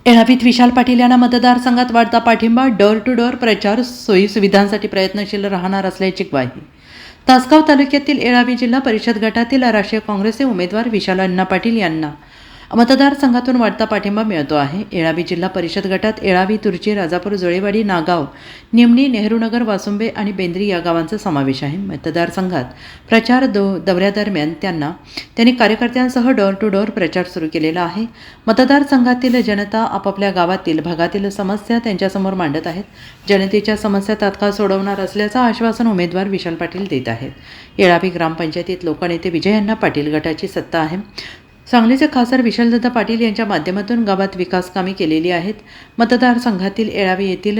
येळावीत विशाल पाटील यांना मतदारसंघात वाढता पाठिंबा, डोर टू डोर प्रचार, सोयीसुविधांसाठी प्रयत्नशील राहणार असल्याची ग्वाही. तासगाव तालुक्यातील येळावी जिल्हा परिषद गटातील राष्ट्रीय काँग्रेसचे उमेदवार विशाल अण्णा पाटील यांना मतदारसंघातून वाढता पाठिंबा मिळतो आहे. येळावी जिल्हा परिषद गटात येळावी, तुर्ची, राजापूर, जोळेवाडी, नागाव, निमणी, नेहरूनगर, वासुंबे आणि बेंद्री या गावांचा समावेश आहे. मतदारसंघात प्रचार दौऱ्यादरम्यान त्यांनी कार्यकर्त्यांसह डोर टू डोर प्रचार सुरू केलेला आहे. मतदारसंघातील जनता आपापल्या गावातील भागातील समस्या त्यांच्यासमोर मांडत आहेत. जनतेच्या समस्या तात्काळ सोडवणार असल्याचं आश्वासन उमेदवार विशाल पाटील देत आहेत. येळावी ग्रामपंचायतीत लोकनेते विजय अण्णा पाटील गटाची सत्ता आहे. सांगलीचे खासदार विशालदादा पाटील यांच्या माध्यमातून गावात विकास कामे केलेली आहेत. मतदारसंघातील येळावी येथील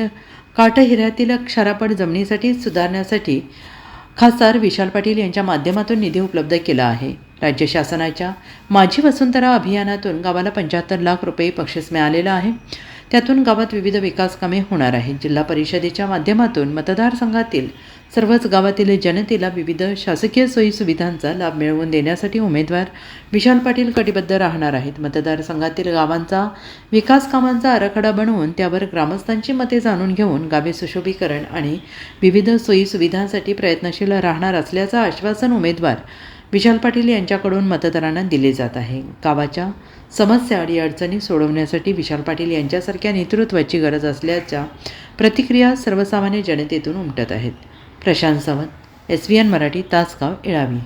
काटहिऱ्यातील क्षारपड जमिनीसाठी सुधारण्यासाठी खासदार विशाल पाटील यांच्या माध्यमातून निधी उपलब्ध केला आहे. राज्य शासनाच्या माझी वसुंधरा अभियानातून गावाला 75 लाख रुपये बक्षीस मिळालेलं आहे. त्यातून गावात विविध विकास कामे होणार आहेत. जिल्हा परिषदेच्या माध्यमातून मतदारसंघातील सर्वच गावातील जनतेला विविध शासकीय सोयीसुविधांचा लाभ मिळवून देण्यासाठी उमेदवार विशाल पाटील कटिबद्ध राहणार आहेत. मतदारसंघातील गावांचा विकास कामांचा आराखडा बनवून त्यावर ग्रामस्थांची मते जाणून घेऊन गावे सुशोभीकरण आणि विविध सोयीसुविधांसाठी प्रयत्नशील राहणार असल्याचं आश्वासन उमेदवार विशाल पाटील यांच्याकडून मतदारांना दिले जात आहे. गावाच्या समस्या आणि अडचणी सोडवण्यासाठी विशाल पाटील यांच्यासारख्या नेतृत्वाची गरज असल्याच्या प्रतिक्रिया सर्वसामान्य जनतेतून उमटत आहेत. प्रशांत सावंत, SVN मराठी, तासगाव, येळावी.